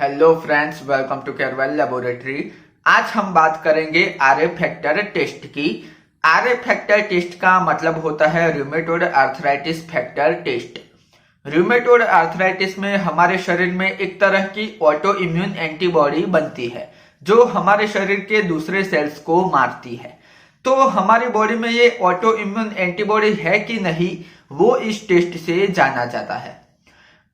Hello friends, welcome to Carewell laboratory. आज हम बात करेंगे आरए फैक्टर टेस्ट की। आरए फैक्टर टेस्ट का मतलब होता है rheumatoid arthritis factor test. Rheumatoid arthritis में हमारे शरीर में एक तरह की ऑटो इम्यून एंटीबॉडी बनती है जो हमारे शरीर के दूसरे सेल्स को मारती है। तो हमारी बॉडी में ये ऑटो इम्यून एंटीबॉडी है कि नहीं, वो इस टेस्ट से जाना जाता है।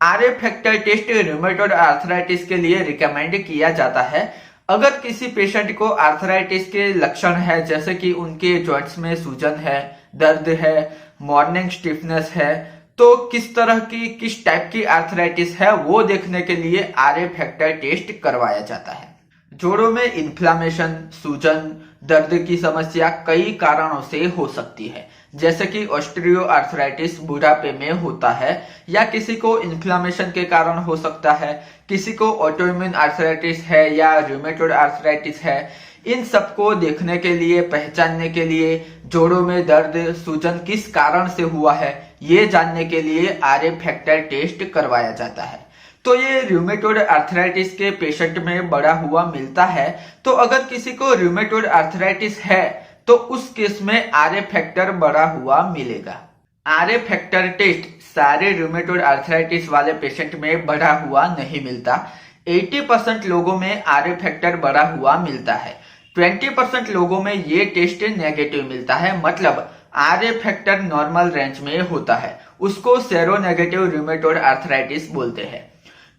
RA factor test rheumatoid arthritis के लिए रिकमेंड किया जाता है। अगर किसी पेशेंट को आर्थराइटिस के लक्षण है, जैसे कि उनके जॉइंट्स में सूजन है, दर्द है, मॉर्निंग स्टिफनेस है, तो किस तरह की किस टाइप की आर्थराइटिस है वो देखने के लिए आरए फैक्टर टेस्ट करवाया जाता है। जोड़ों में इन्फ्लामेशन, सूजन, दर्द की समस्या कई कारणों से हो सकती है, जैसे कि ऑस्टियो आर्थराइटिस बुढ़ापे में होता है, या किसी को इन्फ्लामेशन के कारण हो सकता है, किसी को ऑटोइम्यून आर्थराइटिस है या रूमेटॉइड आर्थराइटिस है। इन सबको देखने के लिए, पहचानने के लिए, जोड़ों में दर्द, सूजन किस कारण से हुआ है ये जानने के लिए आरए फैक्टर टेस्ट करवाया जाता है। तो ये रूमेटॉइड आर्थराइटिस के पेशेंट में बढ़ा हुआ मिलता है। तो अगर किसी को रूमेटॉइड आर्थराइटिस है तो उस केस में आरए फैक्टर बढ़ा हुआ मिलेगा। आरए फैक्टर टेस्ट सारे रूमेटॉइड आर्थराइटिस वाले पेशेंट में बढ़ा हुआ नहीं मिलता। 80% लोगों में आरए फैक्टर बढ़ा हुआ मिलता है। 20% लोगों में ये टेस्ट नेगेटिव मिलता है, मतलब आरए फैक्टर नॉर्मल रेंज में होता है। उसको सेरो नेगेटिव रूमेटॉइड आर्थराइटिस बोलते हैं।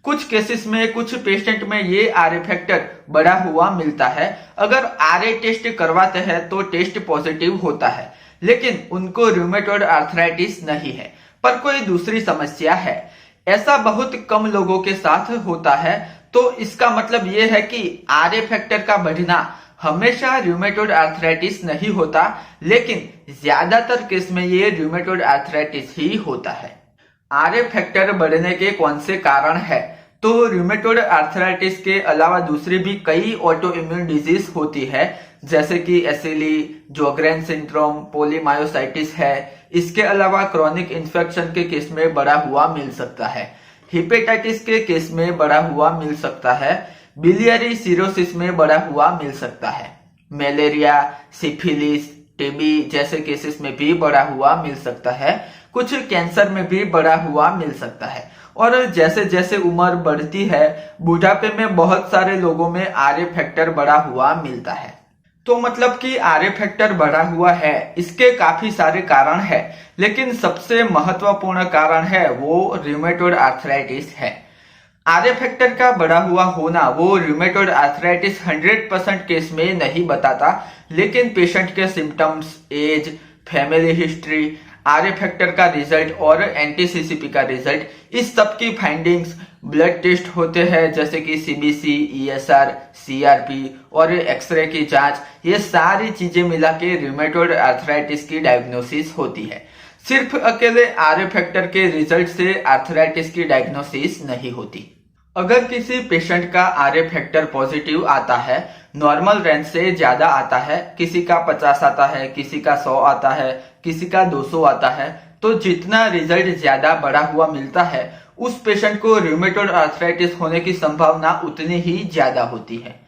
कुछ केसेस में, कुछ पेशेंट में ये आरए फैक्टर बढ़ा हुआ मिलता है। अगर आरए टेस्ट करवाते हैं तो टेस्ट पॉजिटिव होता है, लेकिन उनको रूमेटॉइड आर्थराइटिस नहीं है, पर कोई दूसरी समस्या है। ऐसा बहुत कम लोगों के साथ होता है। तो इसका मतलब ये है कि आरए फैक्टर का बढ़ना हमेशा रूमेटॉइड आर्थराइटिस नहीं होता, लेकिन ज्यादातर केस में ये रूमेटॉइड आर्थराइटिस ही होता है। आरए फैक्टर बढ़ने के कौन से कारण है? तो रूमेटॉइड आर्थराइटिस के अलावा दूसरी भी कई ऑटो इम्यून डिजीज होती है, जैसे कि एसिली, जोग्रेन सिंड्रोम, पोलीमायोसाइटिस है। इसके अलावा क्रोनिक इन्फेक्शन के केस में बढ़ा हुआ मिल सकता है, हेपेटाइटिस के केस में बढ़ा हुआ मिल सकता है, बिलियरी सिरोसिस में बढ़ा हुआ मिल सकता है, मलेरिया, सिफिलिस, टीबी जैसे केसेस में भी बढ़ा हुआ मिल सकता है, कुछ कैंसर में भी बढ़ा हुआ मिल सकता है। और जैसे जैसे उम्र बढ़ती है, बुढ़ापे में बहुत सारे लोगों में आरए फैक्टर बढ़ा हुआ मिलता है। तो मतलब कि आरए फैक्टर बढ़ा हुआ है, इसके काफी सारे कारण है, लेकिन सबसे महत्वपूर्ण कारण है वो रूमेटॉइड आर्थराइटिस है। आरए फैक्टर का बढ़ा हुआ होना वो रूमेटॉइड आर्थराइटिस 100% केस में नहीं बताता, लेकिन पेशेंट के symptoms, age, family history, RA factor का रिजल्ट और एंटी-सीसीपी का रिजल्ट, इस सब की फाइंडिंग्स, ब्लड टेस्ट होते हैं जैसे कि सीबीसी, ईएसआर, सीआरपी और एक्सरे की जांच, ये सारी चीजें मिला के रूमेटॉइड आर्थराइटिस की डायग्नोसिस होती है। सिर्फ अकेले आरए फैक्टर के रिजल्ट से आर्थराइटिस की डायग्नोसिस नहीं होती। अगर किसी पेशेंट का आरए फैक्टर पॉजिटिव आता है, नॉर्मल रेंज से ज्यादा आता है, किसी का 50 आता है, किसी का 100 आता है, किसी का 200 आता है, तो जितना रिजल्ट ज्यादा बढ़ा हुआ मिलता है, उस पेशेंट को रूमेटॉइड आर्थराइटिस होने की संभावना उतनी ही ज्यादा होती है।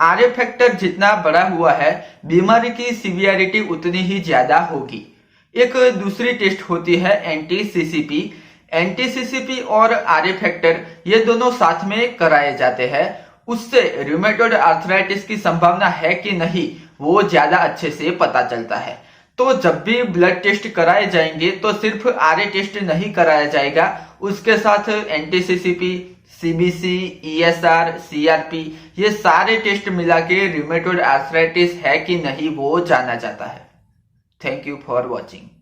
आरए फैक्टर जितना बढ़ा हुआ है, बीमारी की सीवियरिटी उतनी ही ज्यादा होगी। एक दूसरी टेस्ट होती है एंटी-सीसीपी। एंटी-सीसीपी और आरए फैक्टर ये दोनों साथ में कराए जाते हैं। उससे रूमेटॉइड आर्थराइटिस की संभावना है कि नहीं वो ज्यादा अच्छे से पता चलता है। तो जब भी ब्लड टेस्ट कराए जाएंगे तो सिर्फ आरए टेस्ट नहीं कराया जाएगा, उसके साथ एंटी-सीसीपी, सीबीसी, ईएसआर, सीआरपी, ये सारे टेस्ट मिला के रूमेटॉइड आर्थराइटिस है कि नहीं वो जाना जाता है। Thank you for watching.